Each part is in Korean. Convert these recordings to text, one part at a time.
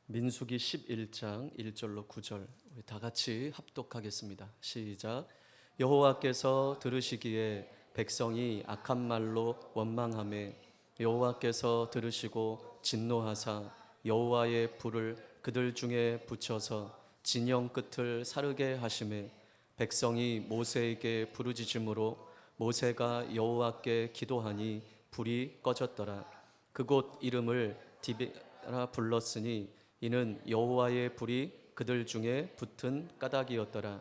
민수기 11장 1절로 9절 우리 다 같이 합독하겠습니다. 시작. 여호와께서 들으시기에 백성이 악한 말로 원망하매 여호와께서 들으시고 진노하사 여호와의 불을 그들 중에 붙여서 진영 끝을 사르게 하시매 백성이 모세에게 부르짖음으로 모세가 여호와께 기도하니 불이 꺼졌더라. 그곳 이름을 디베라 불렀으니 이는 여호와의 불이 그들 중에 붙은 까닭이었더라.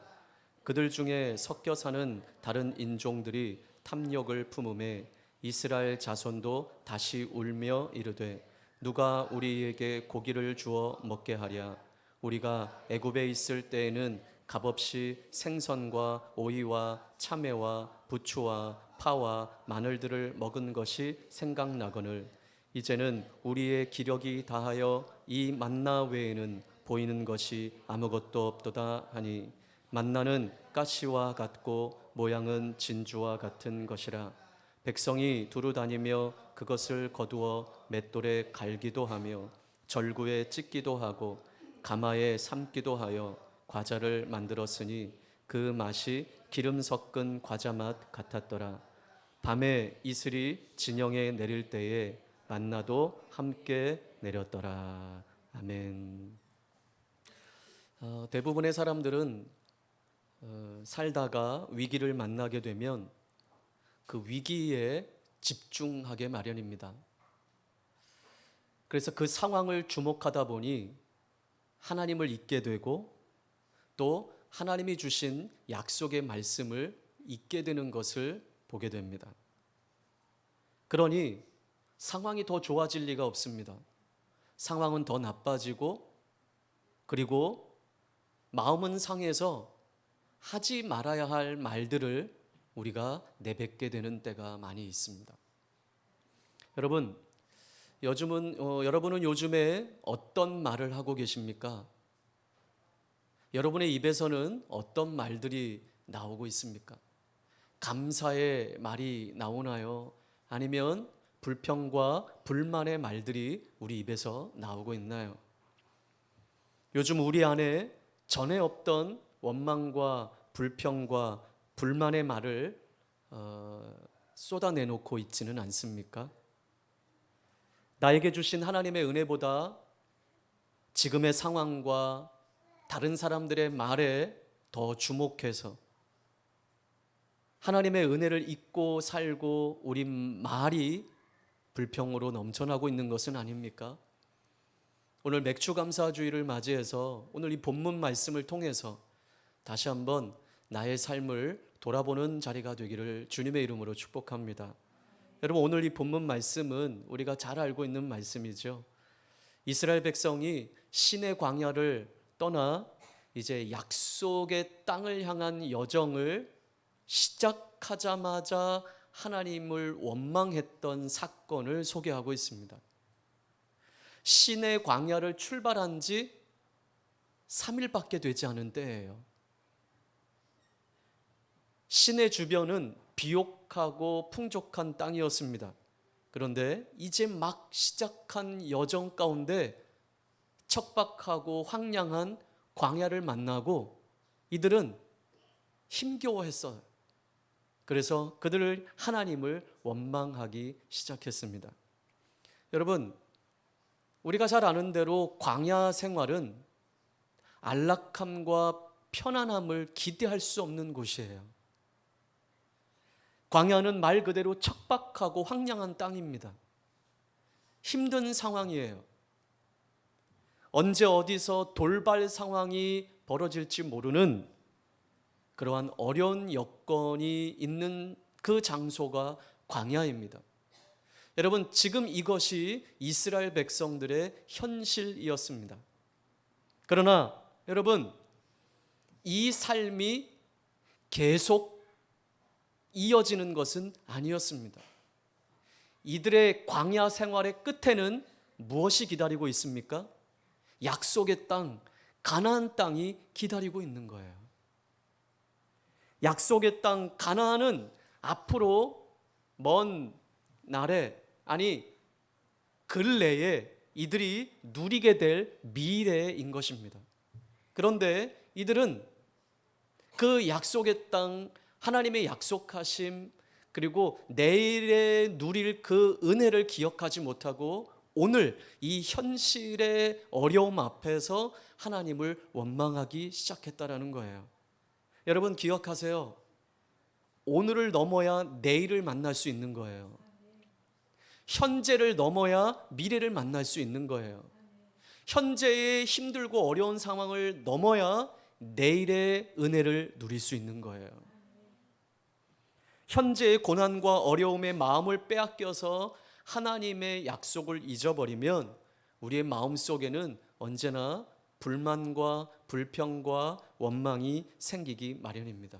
그들 중에 섞여 사는 다른 인종들이 탐욕을 품음에 이스라엘 자손도 다시 울며 이르되 누가 우리에게 고기를 주어 먹게 하랴. 우리가 애굽에 있을 때에는 값없이 생선과 오이와 참외와 부추와 파와 마늘들을 먹은 것이 생각나거늘 이제는 우리의 기력이 다하여 이 만나 외에는 보이는 것이 아무것도 없도다 하니 만나는 가시와 같고 모양은 진주와 같은 것이라. 백성이 두루 다니며 그것을 거두어 맷돌에 갈기도 하며 절구에 찢기도 하고 가마에 삶기도 하여 과자를 만들었으니 그 맛이 기름 섞은 과자 맛 같았더라. 밤에 이슬이 진영에 내릴 때에 만나도 함께 내렸더라. 아멘. 대부분의 사람들은 살다가 위기를 만나게 되면 그 위기에 집중하게 마련입니다. 그래서 그 상황을 주목하다 보니 하나님을 잊게 되고 또 하나님이 주신 약속의 말씀을 잊게 되는 것을 보게 됩니다. 그러니 상황이 더 좋아질 리가 없습니다. 상황은 더 나빠지고 그리고 마음은 상해서 하지 말아야 할 말들을 우리가 내뱉게 되는 때가 많이 있습니다. 여러분은 요즘에 어떤 말을 하고 계십니까? 여러분의 입에서는 어떤 말들이 나오고 있습니까? 감사의 말이 나오나요? 아니면 불평과 불만의 말들이 우리 입에서 나오고 있나요? 요즘 우리 안에 전에 없던 원망과 불평과 불만의 말을 쏟아내놓고 있지는 않습니까? 나에게 주신 하나님의 은혜보다 지금의 상황과 다른 사람들의 말에 더 주목해서 하나님의 은혜를 잊고 살고 우리 말이 불평으로 넘쳐나고 있는 것은 아닙니까? 오늘 맥주감사주의를 맞이해서 오늘 이 본문 말씀을 통해서 다시 한번 나의 삶을 돌아보는 자리가 되기를 주님의 이름으로 축복합니다. 여러분, 오늘 이 본문 말씀은 우리가 잘 알고 있는 말씀이죠. 이스라엘 백성이 신의 광야를 떠나 이제 약속의 땅을 향한 여정을 시작하자마자 하나님을 원망했던 사건을 소개하고 있습니다. 신의 광야를 출발한 지 3일밖에 되지 않은 때예요. 시내 주변은 비옥하고 풍족한 땅이었습니다. 그런데 이제 막 시작한 여정 가운데 척박하고 황량한 광야를 만나고 이들은 힘겨워했어요. 그래서 그들을 하나님을 원망하기 시작했습니다. 여러분, 우리가 잘 아는 대로 광야 생활은 안락함과 편안함을 기대할 수 없는 곳이에요. 광야는 말 그대로 척박하고 황량한 땅입니다. 힘든 상황이에요. 언제 어디서 돌발 상황이 벌어질지 모르는 그러한 어려운 여건이 있는 그 장소가 광야입니다. 여러분, 지금 이것이 이스라엘 백성들의 현실이었습니다. 그러나 여러분, 이 삶이 계속 이어지는 것은 아니었습니다. 이들의 광야 생활의 끝에는 무엇이 기다리고 있습니까? 약속의 땅, 가나안 땅이 기다리고 있는 거예요. 약속의 땅 가나안은 앞으로 먼 날에, 아니 근래에 이들이 누리게 될 미래인 것입니다. 그런데 이들은 그 약속의 땅, 하나님의 약속하심, 그리고 내일에 누릴 그 은혜를 기억하지 못하고 오늘 이 현실의 어려움 앞에서 하나님을 원망하기 시작했다라는 거예요. 여러분 기억하세요. 오늘을 넘어야 내일을 만날 수 있는 거예요. 현재를 넘어야 미래를 만날 수 있는 거예요. 현재의 힘들고 어려운 상황을 넘어야 내일의 은혜를 누릴 수 있는 거예요. 현재의 고난과 어려움에 마음을 빼앗겨서 하나님의 약속을 잊어버리면 우리의 마음속에는 언제나 불만과 불평과 원망이 생기기 마련입니다.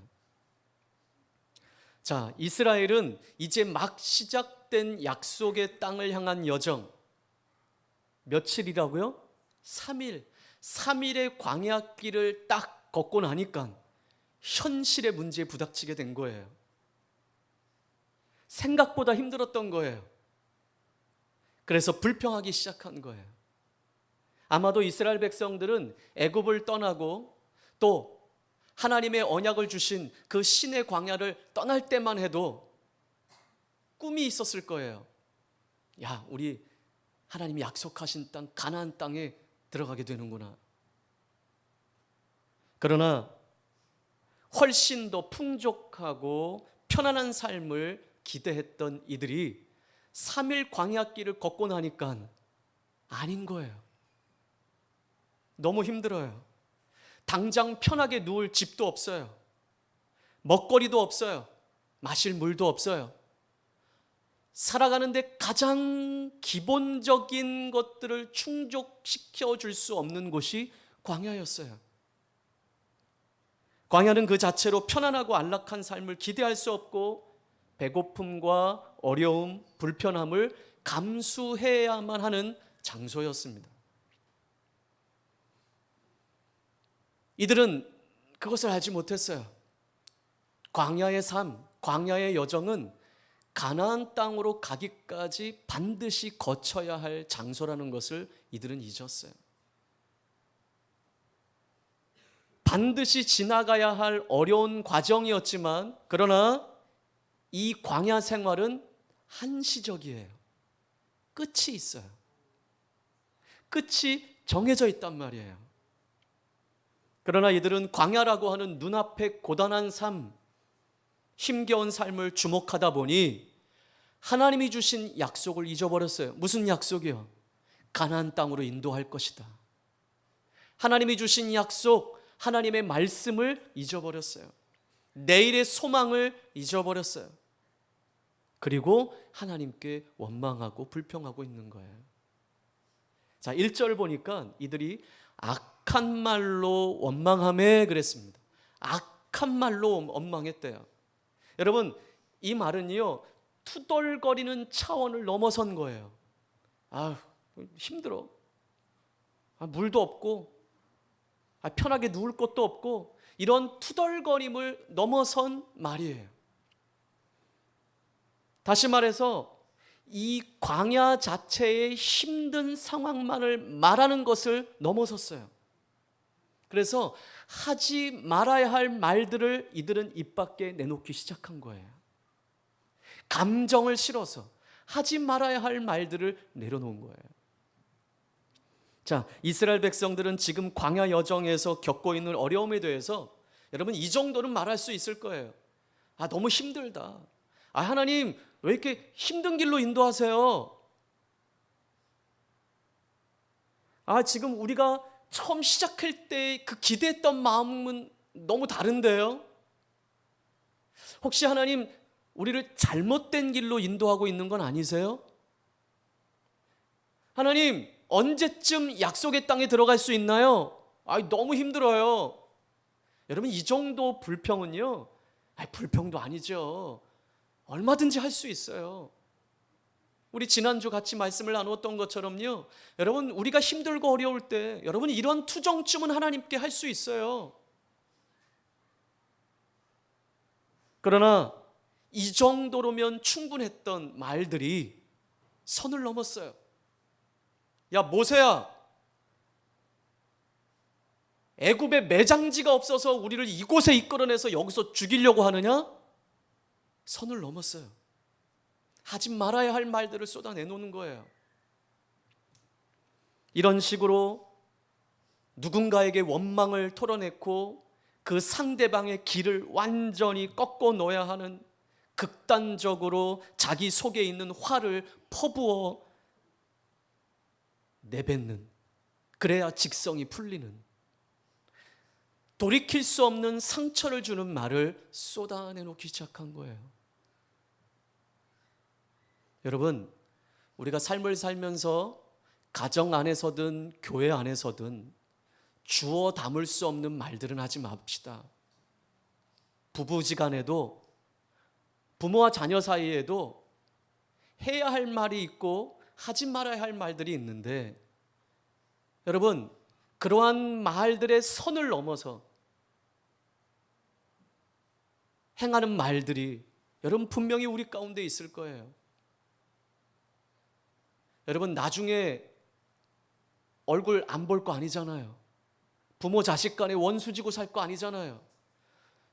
자, 이스라엘은 이제 막 시작된 약속의 땅을 향한 여정, 며칠이라고요? 3일. 3일의 광야길을 딱 걷고 나니까 현실의 문제에 부닥치게 된 거예요. 생각보다 힘들었던 거예요. 그래서 불평하기 시작한 거예요. 아마도 이스라엘 백성들은 애굽을 떠나고 또 하나님의 언약을 주신 그 신의 광야를 떠날 때만 해도 꿈이 있었을 거예요. 야, 우리 하나님이 약속하신 땅 가나안 땅에 들어가게 되는구나. 그러나 훨씬 더 풍족하고 편안한 삶을 기대했던 이들이 3일 광야길을 걷고 나니까 아닌 거예요. 너무 힘들어요. 당장 편하게 누울 집도 없어요. 먹거리도 없어요. 마실 물도 없어요. 살아가는데 가장 기본적인 것들을 충족시켜 줄 수 없는 곳이 광야였어요. 광야는 그 자체로 편안하고 안락한 삶을 기대할 수 없고 배고픔과 어려움, 불편함을 감수해야만 하는 장소였습니다. 이들은 그것을 알지 못했어요. 광야의 삶, 광야의 여정은 가나안 땅으로 가기까지 반드시 거쳐야 할 장소라는 것을 이들은 잊었어요. 반드시 지나가야 할 어려운 과정이었지만 그러나 이 광야 생활은 한시적이에요. 끝이 있어요. 끝이 정해져 있단 말이에요. 그러나 이들은 광야라고 하는 눈앞의 고단한 삶, 힘겨운 삶을 주목하다 보니 하나님이 주신 약속을 잊어버렸어요. 무슨 약속이요? 가나안 땅으로 인도할 것이다. 하나님이 주신 약속, 하나님의 말씀을 잊어버렸어요. 내일의 소망을 잊어버렸어요. 그리고 하나님께 원망하고 불평하고 있는 거예요. 자, 1절 보니까 이들이 악한 말로 원망하며 그랬습니다. 악한 말로 원망했대요. 여러분, 이 말은요, 투덜거리는 차원을 넘어선 거예요. 아, 힘들어. 물도 없고, 편하게 누울 곳도 없고, 이런 투덜거림을 넘어선 말이에요. 다시 말해서 이 광야 자체의 힘든 상황만을 말하는 것을 넘어섰어요. 그래서 하지 말아야 할 말들을 이들은 입 밖에 내놓기 시작한 거예요. 감정을 실어서 하지 말아야 할 말들을 내려놓은 거예요. 자, 이스라엘 백성들은 지금 광야 여정에서 겪고 있는 어려움에 대해서 여러분 이 정도는 말할 수 있을 거예요. 너무 힘들다. 하나님 왜 이렇게 힘든 길로 인도하세요? 지금 우리가 처음 시작할 때 그 기대했던 마음은 너무 다른데요? 혹시 하나님 우리를 잘못된 길로 인도하고 있는 건 아니세요? 하나님 언제쯤 약속의 땅에 들어갈 수 있나요? 너무 힘들어요. 여러분 이 정도 불평은요, 불평도 아니죠. 얼마든지 할 수 있어요. 우리 지난주 같이 말씀을 나누었던 것처럼요, 여러분 우리가 힘들고 어려울 때 여러분 이런 투정쯤은 하나님께 할 수 있어요. 그러나 이 정도로면 충분했던 말들이 선을 넘었어요. 야 모세야, 애굽에 매장지가 없어서 우리를 이곳에 이끌어내서 여기서 죽이려고 하느냐? 선을 넘었어요. 하지 말아야 할 말들을 쏟아내놓는 거예요. 이런 식으로 누군가에게 원망을 털어냈고 그 상대방의 길을 완전히 꺾어 놓아야 하는, 극단적으로 자기 속에 있는 화를 퍼부어 내뱉는, 그래야 직성이 풀리는, 돌이킬 수 없는 상처를 주는 말을 쏟아내놓기 시작한 거예요. 여러분, 우리가 삶을 살면서 가정 안에서든 교회 안에서든 주워 담을 수 없는 말들은 하지 맙시다. 부부지간에도, 부모와 자녀 사이에도 해야 할 말이 있고 하지 말아야 할 말들이 있는데, 여러분, 그러한 말들의 선을 넘어서 행하는 말들이 여러분 분명히 우리 가운데 있을 거예요. 여러분, 나중에 얼굴 안 볼 거 아니잖아요. 부모 자식 간에 원수 지고 살 거 아니잖아요.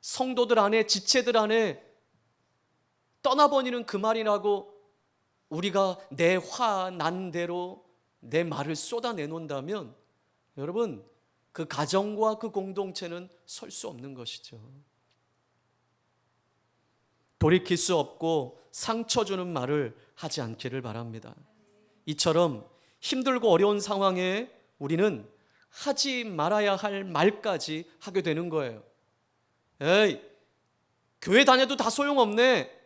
성도들 안에, 지체들 안에 떠나버리는 그 말이라고 우리가 내 화 난 대로 내 말을 쏟아내놓는다면 여러분, 그 가정과 그 공동체는 설 수 없는 것이죠. 돌이킬 수 없고 상처 주는 말을 하지 않기를 바랍니다. 이처럼 힘들고 어려운 상황에 우리는 하지 말아야 할 말까지 하게 되는 거예요. 에이, 교회 다녀도 다 소용없네.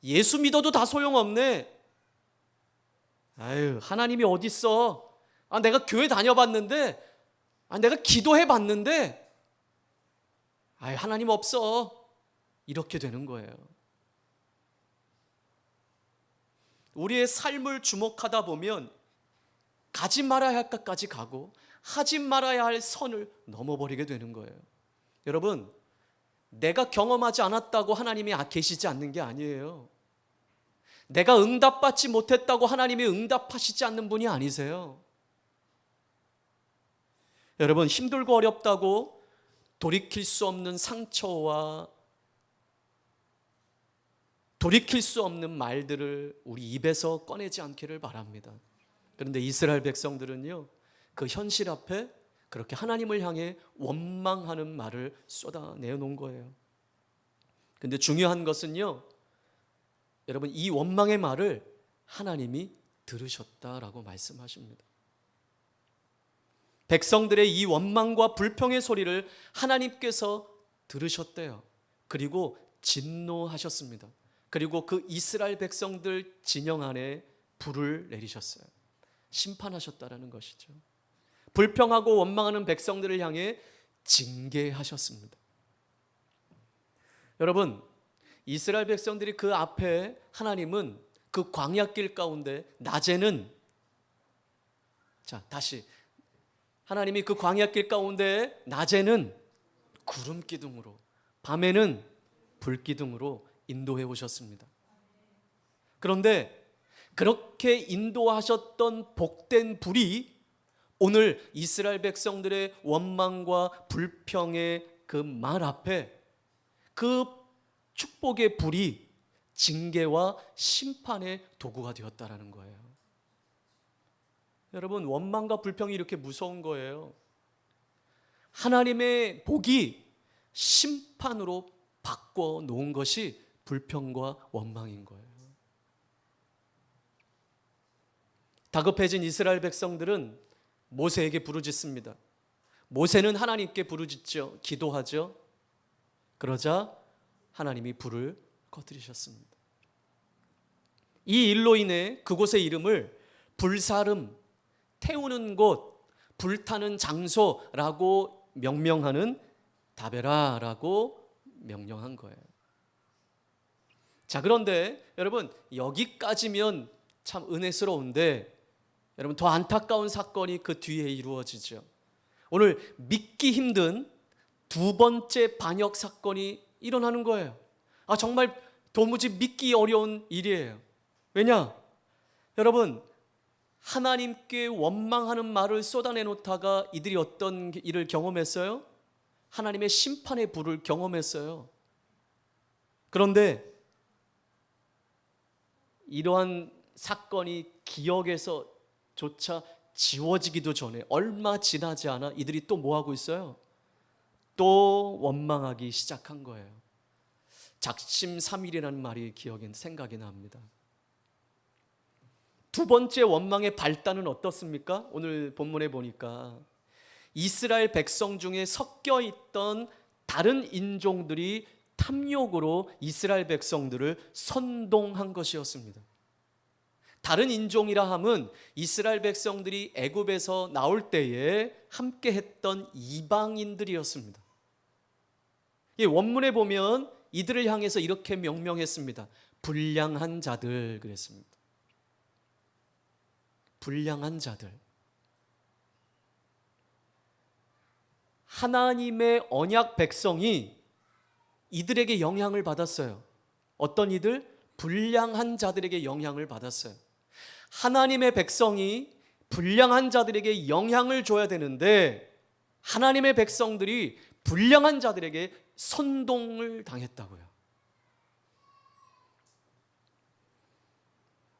예수 믿어도 다 소용없네. 아유, 하나님이 어디 있어? 내가 교회 다녀봤는데, 내가 기도해봤는데, 하나님 없어. 이렇게 되는 거예요. 우리의 삶을 주목하다 보면 가지 말아야 할 것까지 가고 하지 말아야 할 선을 넘어버리게 되는 거예요. 여러분, 내가 경험하지 않았다고 하나님이 계시지 않는 게 아니에요. 내가 응답받지 못했다고 하나님이 응답하시지 않는 분이 아니세요. 여러분, 힘들고 어렵다고 돌이킬 수 없는 상처와 돌이킬 수 없는 말들을 우리 입에서 꺼내지 않기를 바랍니다. 그런데 이스라엘 백성들은요, 그 현실 앞에 그렇게 하나님을 향해 원망하는 말을 쏟아내놓은 거예요. 그런데 중요한 것은요, 여러분, 이 원망의 말을 하나님이 들으셨다라고 말씀하십니다. 백성들의 이 원망과 불평의 소리를 하나님께서 들으셨대요. 그리고 진노하셨습니다. 그리고 그 이스라엘 백성들 진영 안에 불을 내리셨어요. 심판하셨다라는 것이죠. 불평하고 원망하는 백성들을 향해 징계하셨습니다. 여러분, 이스라엘 백성들이 그 앞에 하나님은 그 광야길 가운데 낮에는, 다시 하나님이 그 광야길 가운데 낮에는 구름 기둥으로, 밤에는 불 기둥으로 인도해 오셨습니다. 그런데 그렇게 인도하셨던 복된 불이 오늘 이스라엘 백성들의 원망과 불평의 그 말 앞에 그 축복의 불이 징계와 심판의 도구가 되었다라는 거예요. 여러분, 원망과 불평이 이렇게 무서운 거예요. 하나님의 복이 심판으로 바꿔 놓은 것이 불평과 원망인 거예요. 다급해진 이스라엘 백성들은 모세에게 부르짖습니다. 모세는 하나님께 부르짖죠. 기도하죠. 그러자 하나님이 불을 꺼뜨리셨습니다. 이 일로 인해 그곳의 이름을 불사름, 태우는 곳, 불타는 장소라고 명명하는 다베라라고 명령한 거예요. 자, 그런데 여러분, 여기까지면 참 은혜스러운데 여러분, 더 안타까운 사건이 그 뒤에 이루어지죠. 오늘 믿기 힘든 두 번째 반역 사건이 일어나는 거예요. 정말 도무지 믿기 어려운 일이에요. 왜냐? 여러분, 하나님께 원망하는 말을 쏟아내 놓다가 이들이 어떤 일을 경험했어요? 하나님의 심판의 불을 경험했어요. 그런데 이러한 사건이 기억에서조차 지워지기도 전에 얼마 지나지 않아 이들이 또 뭐하고 있어요? 또 원망하기 시작한 거예요. 작심삼일이라는 말이 생각이 납니다. 두 번째 원망의 발단은 어떻습니까? 오늘 본문에 보니까 이스라엘 백성 중에 섞여 있던 다른 인종들이 탐욕으로 이스라엘 백성들을 선동한 것이었습니다. 다른 인종이라 함은 이스라엘 백성들이 애굽에서 나올 때에 함께 했던 이방인들이었습니다. 원문에 보면 이들을 향해서 이렇게 명명했습니다. 불량한 자들 그랬습니다. 불량한 자들. 하나님의 언약 백성이 이들에게 영향을 받았어요. 어떤 이들? 불량한 자들에게 영향을 받았어요. 하나님의 백성이 불량한 자들에게 영향을 줘야 되는데 하나님의 백성들이 불량한 자들에게 선동을 당했다고요.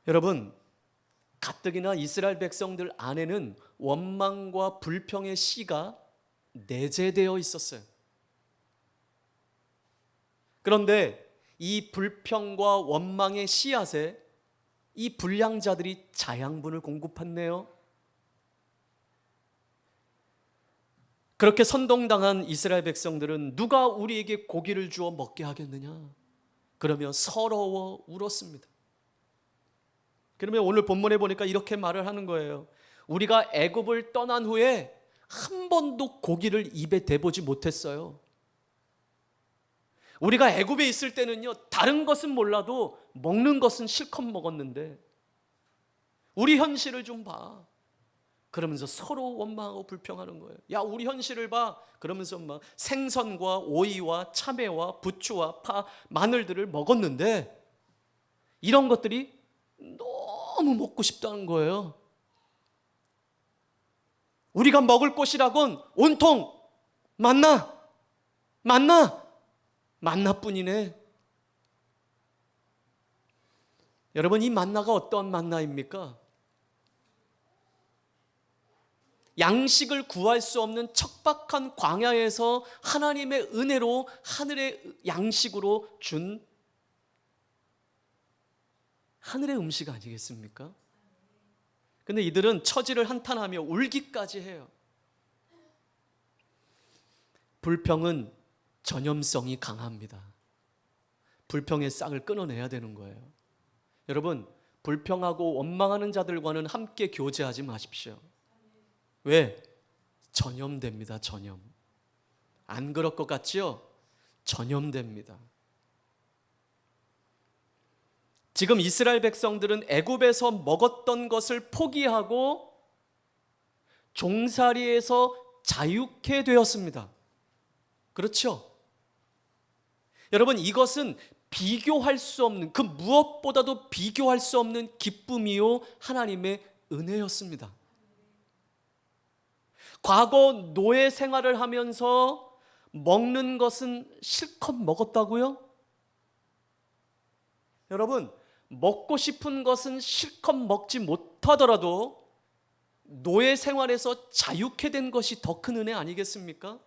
여러분, 가뜩이나 이스라엘 백성들 안에는 원망과 불평의 씨가 내재되어 있었어요. 그런데 이 불평과 원망의 씨앗에 이 불량자들이 자양분을 공급했네요. 그렇게 선동당한 이스라엘 백성들은 누가 우리에게 고기를 주어 먹게 하겠느냐? 그러며 서러워 울었습니다. 그러면 오늘 본문에 보니까 이렇게 말을 하는 거예요. 우리가 애굽을 떠난 후에 한 번도 고기를 입에 대보지 못했어요. 우리가 애굽에 있을 때는요, 다른 것은 몰라도 먹는 것은 실컷 먹었는데 우리 현실을 좀 봐. 그러면서 서로 원망하고 불평하는 거예요. 야, 우리 현실을 봐. 그러면서 막 생선과 오이와 참외와 부추와 파, 마늘들을 먹었는데 이런 것들이 너무 먹고 싶다는 거예요. 우리가 먹을 것이라곤 온통 만나뿐이네. 여러분, 이 만나가 어떤 만나입니까? 양식을 구할 수 없는 척박한 광야에서 하나님의 은혜로 하늘의 양식으로 준 하늘의 음식 아니겠습니까? 근데 이들은 처지를 한탄하며 울기까지 해요. 불평은 전염성이 강합니다. 불평의 싹을 끊어내야 되는 거예요. 여러분, 불평하고 원망하는 자들과는 함께 교제하지 마십시오. 왜? 전염됩니다. 전염. 안 그럴 것 같지요? 전염됩니다. 지금 이스라엘 백성들은 애굽에서 먹었던 것을 포기하고 종살이에서 자유케 되었습니다. 그렇죠? 여러분, 이것은 비교할 수 없는, 그 무엇보다도 비교할 수 없는 기쁨이요 하나님의 은혜였습니다. 과거 노예 생활을 하면서 먹는 것은 실컷 먹었다고요? 여러분, 먹고 싶은 것은 실컷 먹지 못하더라도 노예 생활에서 자유케 된 것이 더 큰 은혜 아니겠습니까?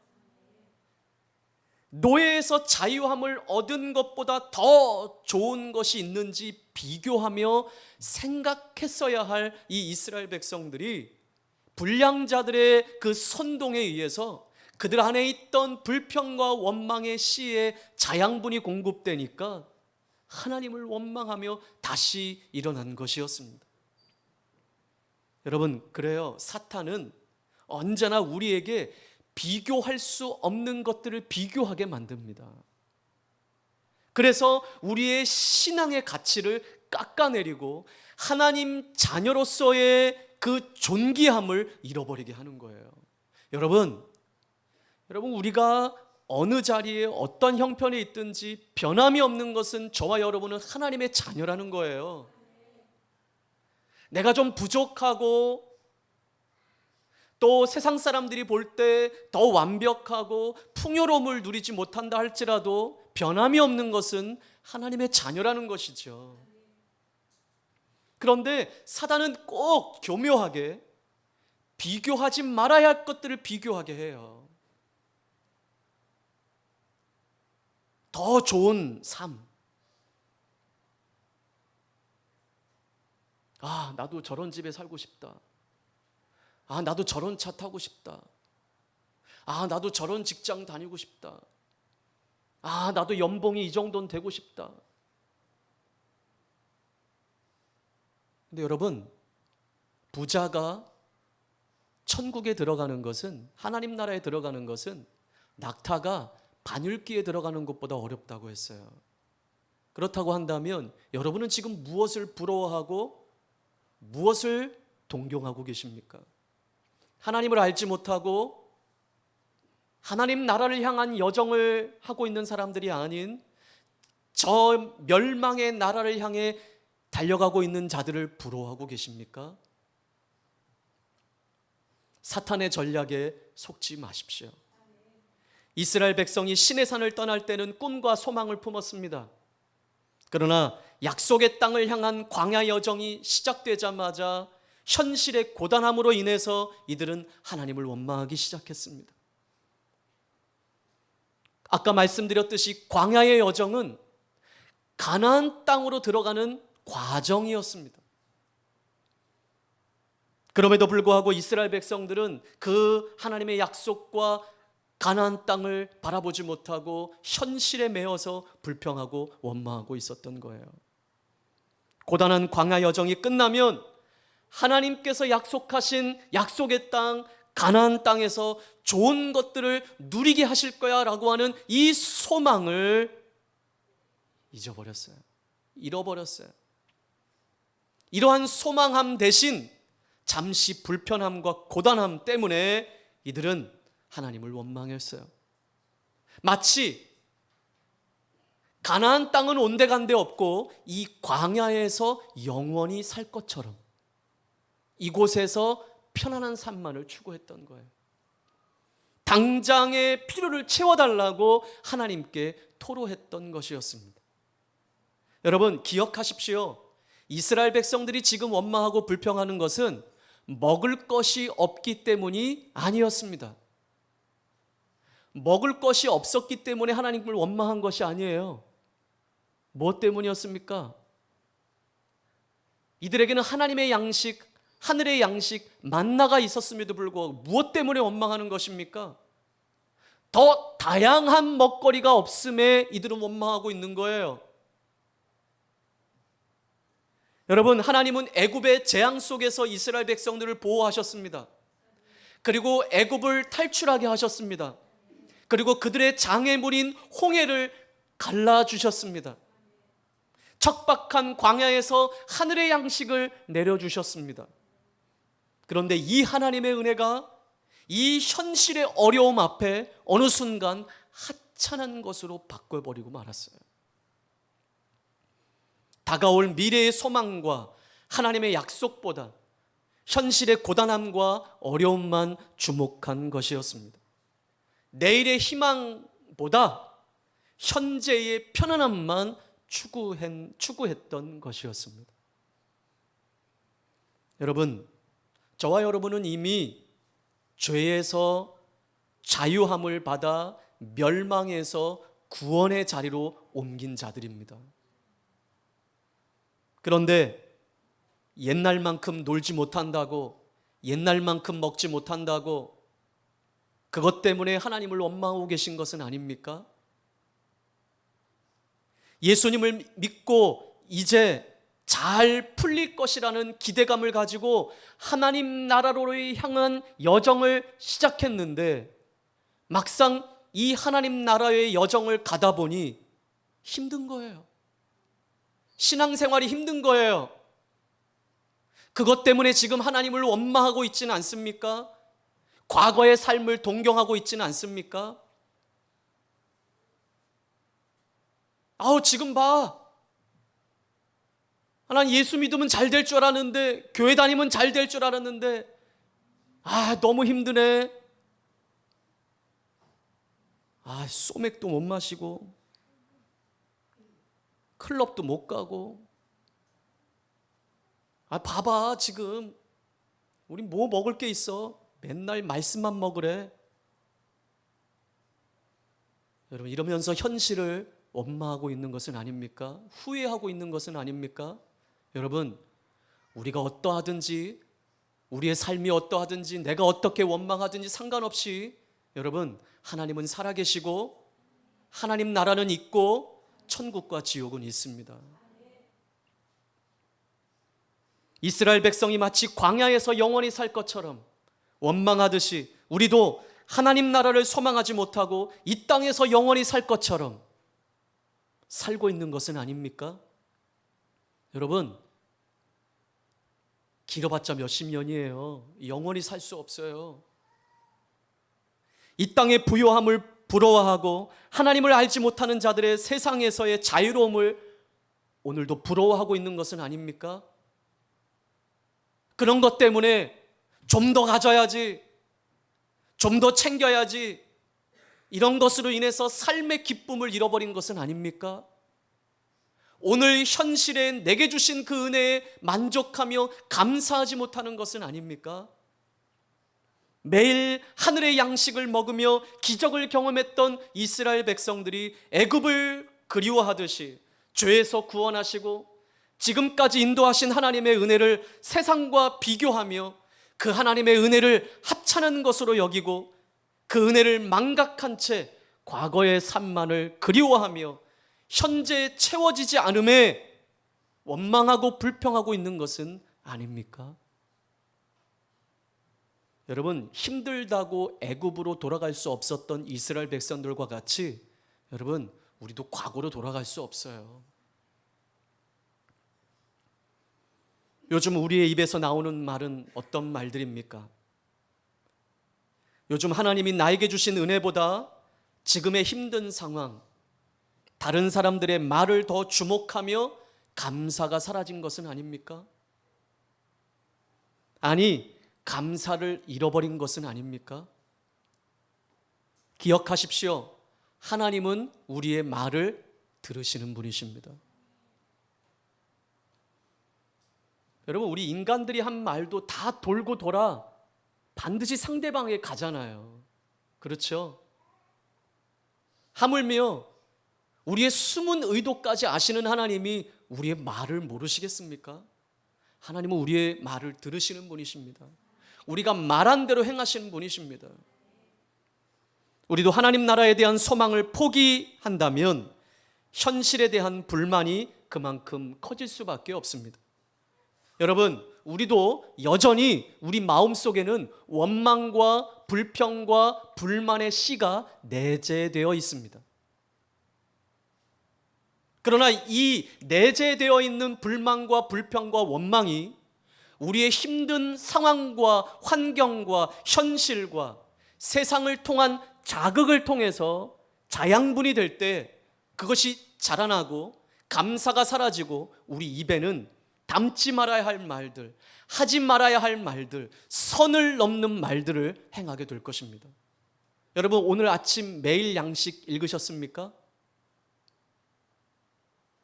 노예에서 자유함을 얻은 것보다 더 좋은 것이 있는지 비교하며 생각했어야 할 이 이스라엘 백성들이 불량자들의 그 선동에 의해서 그들 안에 있던 불평과 원망의 씨에 자양분이 공급되니까 하나님을 원망하며 다시 일어난 것이었습니다. 여러분, 그래요. 사탄은 언제나 우리에게 비교할 수 없는 것들을 비교하게 만듭니다. 그래서 우리의 신앙의 가치를 깎아내리고 하나님 자녀로서의 그 존귀함을 잃어버리게 하는 거예요. 여러분, 우리가 어느 자리에 어떤 형편에 있든지 변함이 없는 것은 저와 여러분은 하나님의 자녀라는 거예요. 내가 좀 부족하고 또 세상 사람들이 볼 때 더 완벽하고 풍요로움을 누리지 못한다 할지라도 변함이 없는 것은 하나님의 자녀라는 것이죠. 그런데 사단은 꼭 교묘하게 비교하지 말아야 할 것들을 비교하게 해요. 더 좋은 삶. 아, 나도 저런 집에 살고 싶다. 아, 나도 저런 차 타고 싶다. 아, 나도 저런 직장 다니고 싶다. 아, 나도 연봉이 이 정도는 되고 싶다. 근데 여러분, 부자가 천국에 들어가는 것은, 하나님 나라에 들어가는 것은 낙타가 바늘귀에 들어가는 것보다 어렵다고 했어요. 그렇다고 한다면 여러분은 지금 무엇을 부러워하고 무엇을 동경하고 계십니까? 하나님을 알지 못하고 하나님 나라를 향한 여정을 하고 있는 사람들이 아닌 저 멸망의 나라를 향해 달려가고 있는 자들을 부러워하고 계십니까? 사탄의 전략에 속지 마십시오. 이스라엘 백성이 시내 산을 떠날 때는 꿈과 소망을 품었습니다. 그러나 약속의 땅을 향한 광야 여정이 시작되자마자 현실의 고단함으로 인해서 이들은 하나님을 원망하기 시작했습니다. 아까 말씀드렸듯이 광야의 여정은 가나안 땅으로 들어가는 과정이었습니다. 그럼에도 불구하고 이스라엘 백성들은 그 하나님의 약속과 가나안 땅을 바라보지 못하고 현실에 매여서 불평하고 원망하고 있었던 거예요. 고단한 광야 여정이 끝나면 하나님께서 약속하신 약속의 땅 가나안 땅에서 좋은 것들을 누리게 하실 거야 라고 하는 이 소망을 잊어버렸어요. 잃어버렸어요. 이러한 소망함 대신 잠시 불편함과 고단함 때문에 이들은 하나님을 원망했어요. 마치 가나안 땅은 온데간데 없고 이 광야에서 영원히 살 것처럼 이곳에서 편안한 삶만을 추구했던 거예요. 당장의 필요를 채워달라고 하나님께 토로했던 것이었습니다. 여러분 기억하십시오. 이스라엘 백성들이 지금 원망하고 불평하는 것은 먹을 것이 없기 때문이 아니었습니다. 먹을 것이 없었기 때문에 하나님을 원망한 것이 아니에요. 무엇 때문이었습니까? 이들에게는 하나님의 양식, 하늘의 양식, 만나가 있었음에도 불구하고 무엇 때문에 원망하는 것입니까? 더 다양한 먹거리가 없음에 이들은 원망하고 있는 거예요. 여러분, 하나님은 애굽의 재앙 속에서 이스라엘 백성들을 보호하셨습니다. 그리고 애굽을 탈출하게 하셨습니다. 그리고 그들의 장애물인 홍해를 갈라주셨습니다. 척박한 광야에서 하늘의 양식을 내려주셨습니다. 그런데 이 하나님의 은혜가 이 현실의 어려움 앞에 어느 순간 하찮은 것으로 바꿔버리고 말았어요. 다가올 미래의 소망과 하나님의 약속보다 현실의 고단함과 어려움만 주목한 것이었습니다. 내일의 희망보다 현재의 편안함만 추구했던 것이었습니다. 여러분, 저와 여러분은 이미 죄에서 자유함을 받아 멸망에서 구원의 자리로 옮긴 자들입니다. 그런데 옛날만큼 놀지 못한다고, 옛날만큼 먹지 못한다고 그것 때문에 하나님을 원망하고 계신 것은 아닙니까? 예수님을 믿고 이제 잘 풀릴 것이라는 기대감을 가지고 하나님 나라로 향한 여정을 시작했는데 막상 이 하나님 나라의 여정을 가다 보니 힘든 거예요. 신앙생활이 힘든 거예요. 그것 때문에 지금 하나님을 원망하고 있지는 않습니까? 과거의 삶을 동경하고 있지는 않습니까? 아우 지금 봐. 난 예수 믿으면 잘 될 줄 알았는데, 교회 다니면 잘 될 줄 알았는데, 너무 힘드네. 소맥도 못 마시고 클럽도 못 가고. 봐봐, 지금 우리 뭐 먹을 게 있어? 맨날 말씀만 먹으래. 여러분, 이러면서 현실을 원망하고 있는 것은 아닙니까? 후회하고 있는 것은 아닙니까? 여러분, 우리가 어떠하든지, 우리의 삶이 어떠하든지, 내가 어떻게 원망하든지 상관없이, 여러분, 하나님은 살아계시고 하나님 나라는 있고 천국과 지옥은 있습니다. 이스라엘 백성이 마치 광야에서 영원히 살 것처럼 원망하듯이 우리도 하나님 나라를 소망하지 못하고 이 땅에서 영원히 살 것처럼 살고 있는 것은 아닙니까? 여러분, 길어봤자 몇십 년이에요. 영원히 살 수 없어요. 이 땅의 부요함을 부러워하고 하나님을 알지 못하는 자들의 세상에서의 자유로움을 오늘도 부러워하고 있는 것은 아닙니까? 그런 것 때문에 좀 더 가져야지, 좀 더 챙겨야지, 이런 것으로 인해서 삶의 기쁨을 잃어버린 것은 아닙니까? 오늘 현실에 내게 주신 그 은혜에 만족하며 감사하지 못하는 것은 아닙니까? 매일 하늘의 양식을 먹으며 기적을 경험했던 이스라엘 백성들이 애굽을 그리워하듯이 죄에서 구원하시고 지금까지 인도하신 하나님의 은혜를 세상과 비교하며 그 하나님의 은혜를 하찮은 것으로 여기고 그 은혜를 망각한 채 과거의 삶만을 그리워하며 현재 채워지지 않음에 원망하고 불평하고 있는 것은 아닙니까? 여러분, 힘들다고 애굽으로 돌아갈 수 없었던 이스라엘 백성들과 같이 여러분, 우리도 과거로 돌아갈 수 없어요. 요즘 우리의 입에서 나오는 말은 어떤 말들입니까? 요즘 하나님이 나에게 주신 은혜보다 지금의 힘든 상황, 다른 사람들의 말을 더 주목하며 감사가 사라진 것은 아닙니까? 아니, 감사를 잃어버린 것은 아닙니까? 기억하십시오. 하나님은 우리의 말을 들으시는 분이십니다. 여러분, 우리 인간들이 한 말도 다 돌고 돌아 반드시 상대방에게 가잖아요. 그렇죠? 하물며 우리의 숨은 의도까지 아시는 하나님이 우리의 말을 모르시겠습니까? 하나님은 우리의 말을 들으시는 분이십니다. 우리가 말한 대로 행하시는 분이십니다. 우리도 하나님 나라에 대한 소망을 포기한다면 현실에 대한 불만이 그만큼 커질 수밖에 없습니다. 여러분, 우리도 여전히 우리 마음속에는 원망과 불평과 불만의 씨가 내재되어 있습니다. 그러나 이 내재되어 있는 불만과 불평과 원망이 우리의 힘든 상황과 환경과 현실과 세상을 통한 자극을 통해서 자양분이 될 때 그것이 자라나고 감사가 사라지고 우리 입에는 담지 말아야 할 말들, 하지 말아야 할 말들, 선을 넘는 말들을 행하게 될 것입니다. 여러분, 오늘 아침 매일 양식 읽으셨습니까?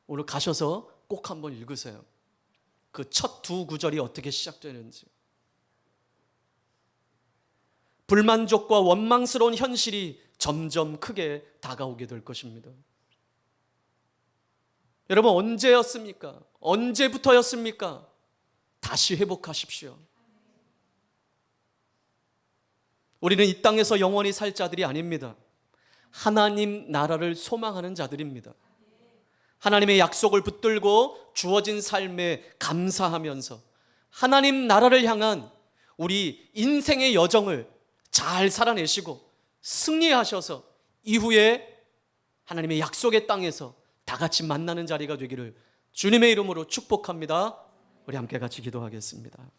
오늘 가셔서 꼭 한번 읽으세요. 그 첫 두 구절이 어떻게 시작되는지. 불만족과 원망스러운 현실이 점점 크게 다가오게 될 것입니다. 여러분, 언제였습니까? 언제부터였습니까? 다시 회복하십시오. 우리는 이 땅에서 영원히 살 자들이 아닙니다. 하나님 나라를 소망하는 자들입니다. 하나님의 약속을 붙들고 주어진 삶에 감사하면서 하나님 나라를 향한 우리 인생의 여정을 잘 살아내시고 승리하셔서 이후에 하나님의 약속의 땅에서 다 같이 만나는 자리가 되기를 주님의 이름으로 축복합니다. 우리 함께 같이 기도하겠습니다.